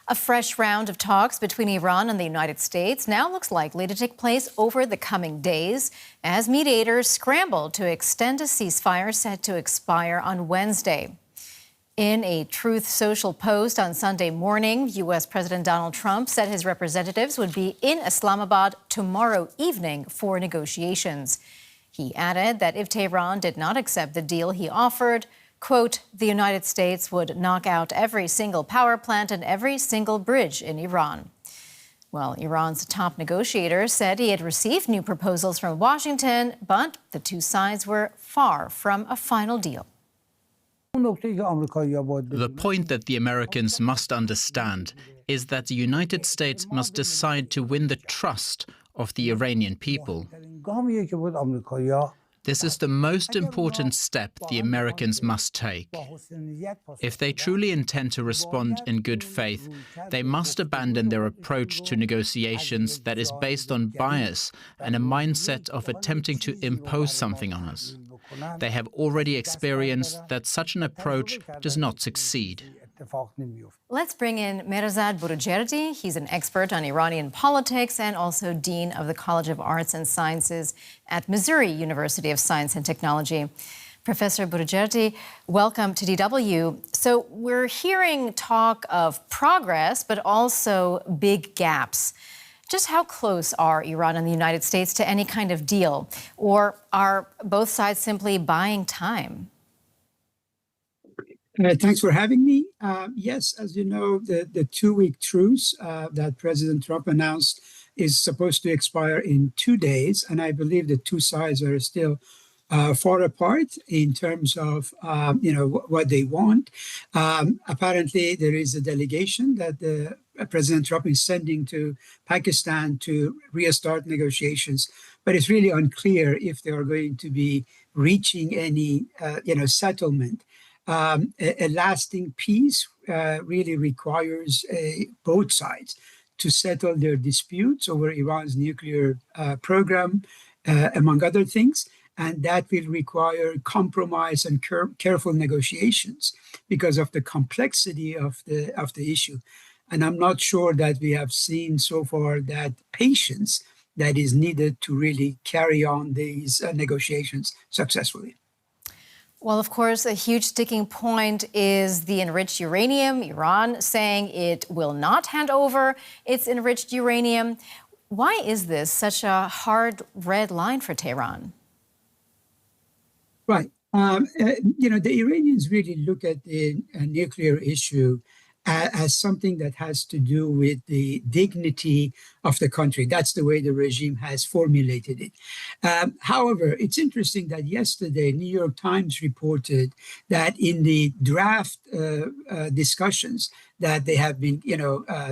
A fresh round of talks between Iran and the United States now looks likely to take place over the coming days as mediators scramble to extend a ceasefire set to expire on Wednesday. In a Truth Social post on Sunday morning, U.S. President Donald Trump said his representatives would be in Islamabad tomorrow evening for negotiations. He added that if Tehran did not accept the deal he offered, quote, the United States would knock out every single power plant and every single bridge in Iran. Well, Iran's top negotiator said he had received new proposals from Washington, but the two sides were far from a final deal. The point that the Americans must understand is that the United States must decide to win the trust of the Iranian people. This is the most important step the Americans must take. If they truly intend to respond in good faith, they must abandon their approach to negotiations that is based on bias and a mindset of attempting to impose something on us. They have already experienced that such an approach does not succeed. Let's bring in Mehrzad Boroujerdi. He's an expert on Iranian politics and also Dean of the College of Arts and Sciences at Missouri University of Science and Technology. Professor Boroujerdi, welcome to DW. So we're hearing talk of progress, but also big gaps. Just how close are Iran and the United States to any kind of deal? Or are both sides simply buying time? Thanks for having me. Yes, as you know, the two-week truce that President Trump announced is supposed to expire in 2 days. And I believe the two sides are still far apart in terms of, what they want. Apparently, there is a delegation that President Trump is sending to Pakistan to restart negotiations. But it's really unclear if they are going to be reaching any, settlement. A lasting peace really requires both sides to settle their disputes over Iran's nuclear program, among other things. And that will require compromise and careful negotiations because of the complexity of the issue. And I'm not sure that we have seen so far that patience that is needed to really carry on these negotiations successfully. Well, of course, a huge sticking point is the enriched uranium. Iran saying it will not hand over its enriched uranium. Why is this such a hard red line for Tehran? Right. The Iranians really look at the nuclear issue as something that has to do with the dignity of the country. That's the way the regime has formulated it. However, it's interesting that yesterday, New York Times reported that in the draft discussions that they have been,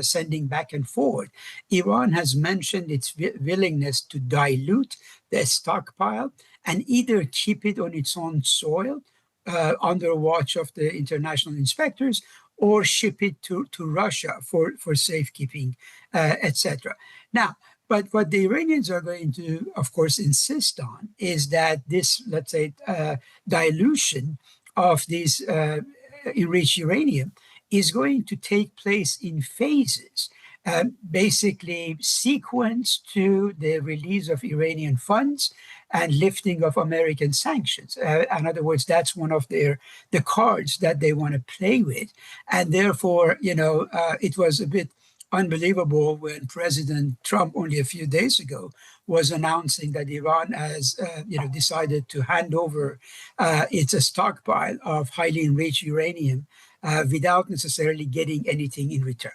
sending back and forth, Iran has mentioned its willingness to dilute the stockpile and either keep it on its own soil under watch of the international inspectors, or ship it to Russia for safekeeping, etc. Now, but what the Iranians are going to, of course, insist on is that this, let's say, dilution of this enriched uranium is going to take place in phases, basically sequenced to the release of Iranian funds and lifting of American sanctions. In other words, that's one of the cards that they want to play with. And therefore, it was a bit unbelievable when President Trump only a few days ago was announcing that Iran has, decided to hand over its stockpile of highly enriched uranium without necessarily getting anything in return.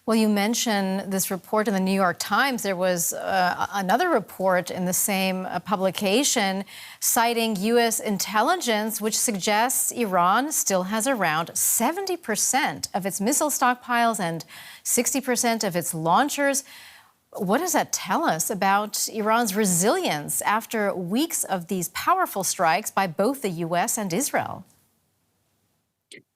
Well, you mentioned this report in the New York Times. There was another report in the same publication citing U.S. intelligence, which suggests Iran still has around 70% of its missile stockpiles and 60% of its launchers. What does that tell us about Iran's resilience after weeks of these powerful strikes by both the U.S. and Israel?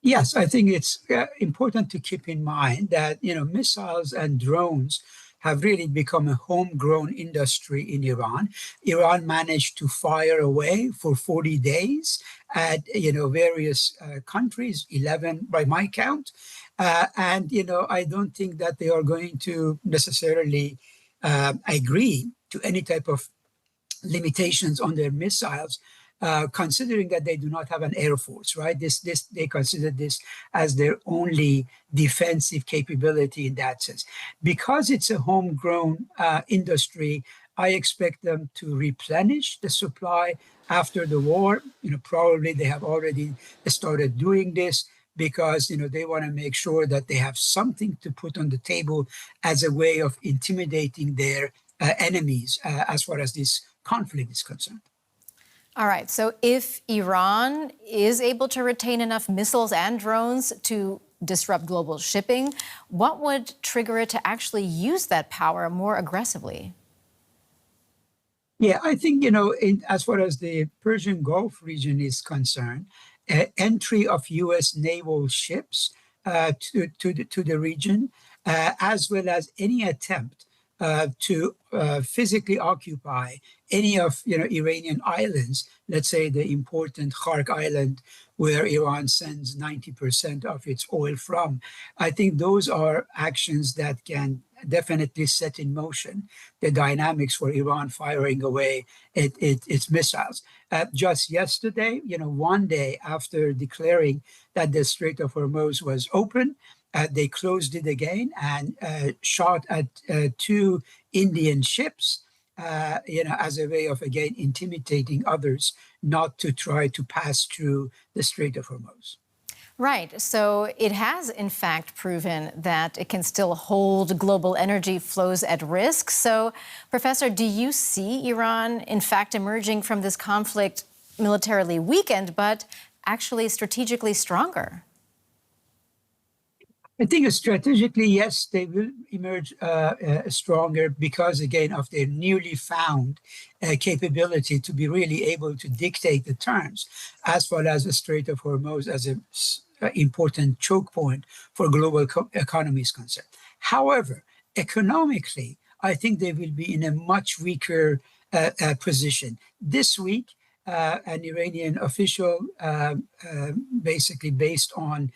Yes, I think it's important to keep in mind that, missiles and drones have really become a homegrown industry in Iran. Iran managed to fire away for 40 days at various countries, 11 by my count. And I don't think that they are going to necessarily agree to any type of limitations on their missiles, considering that they do not have an air force, right? They consider this as their only defensive capability in that sense. Because it's a homegrown industry, I expect them to replenish the supply after the war. Probably they have already started doing this because they want to make sure that they have something to put on the table as a way of intimidating their enemies as far as this conflict is concerned. All right. So if Iran is able to retain enough missiles and drones to disrupt global shipping, what would trigger it to actually use that power more aggressively? Yeah, I think, as far as the Persian Gulf region is concerned, entry of U.S. naval ships to the region, as well as any attempt to physically occupy any of Iranian islands, let's say the important Khark Island, where Iran sends 90% of its oil from. I think those are actions that can definitely set in motion the dynamics for Iran firing away its missiles. Just yesterday, one day after declaring that the Strait of Hormuz was open, they closed it again and shot at two Indian ships, as a way of, again, intimidating others not to try to pass through the Strait of Hormuz. Right. So it has, in fact, proven that it can still hold global energy flows at risk. So, Professor, do you see Iran, in fact, emerging from this conflict militarily weakened, but actually strategically stronger? I think strategically, yes, they will emerge stronger because, again, of their newly found capability to be really able to dictate the terms, as well as the Strait of Hormuz as an important choke point for global economy is concerned. However, economically, I think they will be in a much weaker position. This week, an Iranian official, basically based on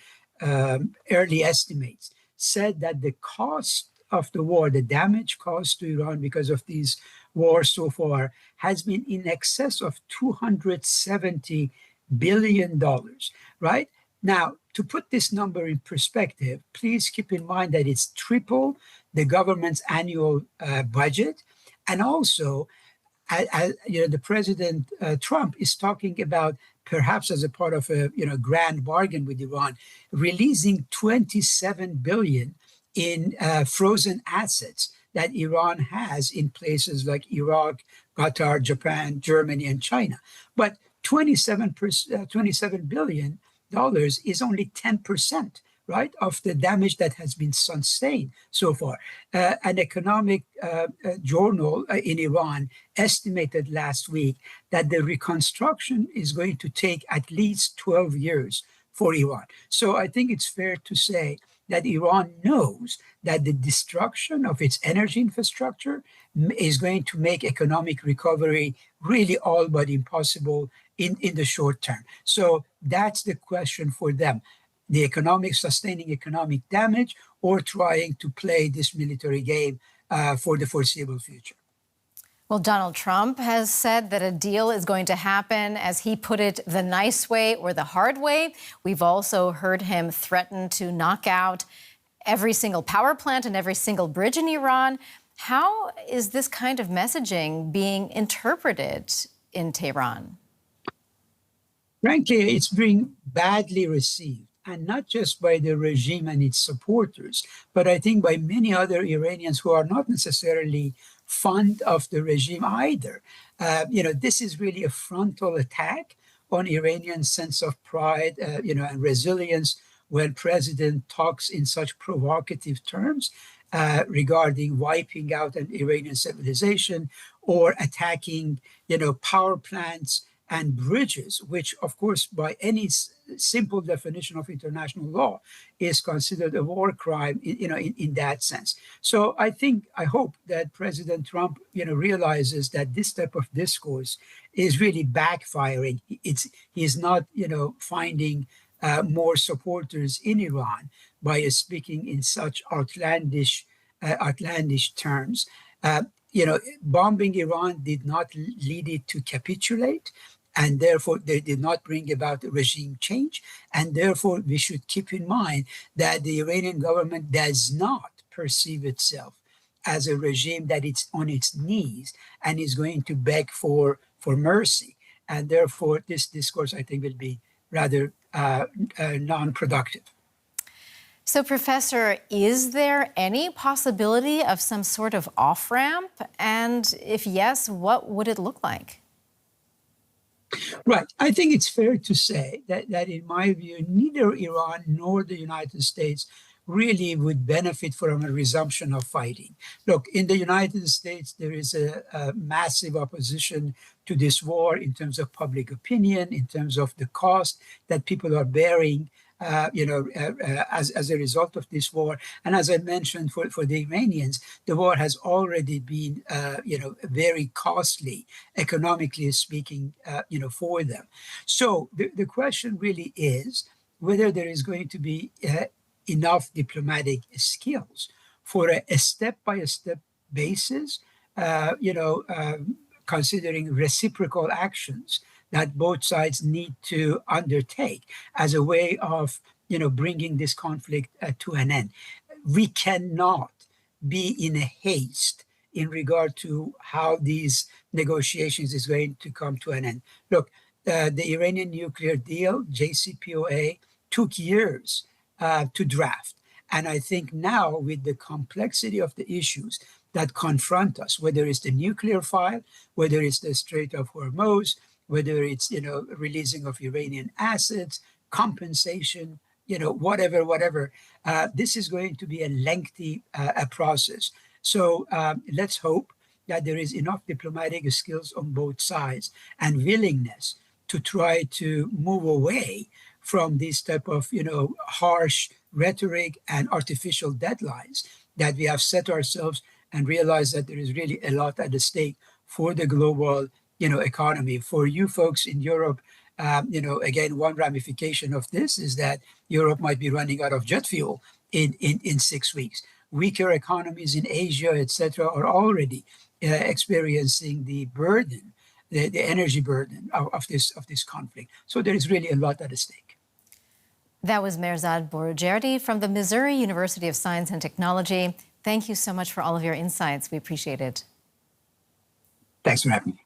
early estimates, said that the cost of the war, the damage caused to Iran because of these wars so far, has been in excess of $270 billion, right? Now, to put this number in perspective, please keep in mind that it's triple the government's annual budget. And also, the President Trump is talking about, perhaps as a part of a grand bargain with Iran, releasing $27 billion in frozen assets that Iran has in places like Iraq, Qatar, Japan, Germany, and China. But $27 billion is only 10%, right, of the damage that has been sustained so far. An economic journal in Iran estimated last week that the reconstruction is going to take at least 12 years for Iran. So I think it's fair to say that Iran knows that the destruction of its energy infrastructure is going to make economic recovery really all but impossible in the short term. So that's the question for them: the sustaining economic damage, or trying to play this military game for the foreseeable future. Well, Donald Trump has said that a deal is going to happen, as he put it, the nice way or the hard way. We've also heard him threaten to knock out every single power plant and every single bridge in Iran. How is this kind of messaging being interpreted in Tehran? Frankly, it's being badly received, and not just by the regime and its supporters, but I think by many other Iranians who are not necessarily fond of the regime either. This is really a frontal attack on Iranian sense of pride, and resilience when president talks in such provocative terms regarding wiping out an Iranian civilization or attacking, power plants and bridges, which, of course, by any simple definition of international law, is considered a war crime, in that sense. So I hope that President Trump, realizes that this type of discourse is really backfiring. He's not, finding more supporters in Iran by speaking in such outlandish terms. Bombing Iran did not lead it to capitulate, and therefore they did not bring about regime change. And therefore, we should keep in mind that the Iranian government does not perceive itself as a regime that it's on its knees and is going to beg for mercy. And therefore, this discourse, I think, will be rather non-productive. So, Professor, is there any possibility of some sort of off-ramp? And if yes, what would it look like? Right. I think it's fair to say that in my view, neither Iran nor the United States really would benefit from a resumption of fighting. Look, in the United States, there is a massive opposition to this war in terms of public opinion, in terms of the cost that people are bearing, as a result of this war. And as I mentioned, for the Iranians, the war has already been, very costly, economically speaking, for them. So the question really is whether there is going to be enough diplomatic skills for a step-by-step basis, considering reciprocal actions that both sides need to undertake as a way of, bringing this conflict to an end. We cannot be in a haste in regard to how these negotiations is going to come to an end. Look, the Iranian nuclear deal, JCPOA, took years to draft. And I think now, with the complexity of the issues that confront us, whether it's the nuclear file, whether it's the Strait of Hormuz, whether it's, releasing of Iranian assets, compensation, whatever, this is going to be a lengthy process. So let's hope that there is enough diplomatic skills on both sides and willingness to try to move away from this type of, harsh rhetoric and artificial deadlines that we have set ourselves, and realize that there is really a lot at stake for the global, economy. For you folks in Europe, again, one ramification of this is that Europe might be running out of jet fuel in 6 weeks. Weaker economies in Asia, etc., are already experiencing the burden, the energy burden of this conflict. So there is really a lot at stake. That was Mehrzad Boroujerdi from the Missouri University of Science and Technology. Thank you so much for all of your insights. We appreciate it. Thanks for having me.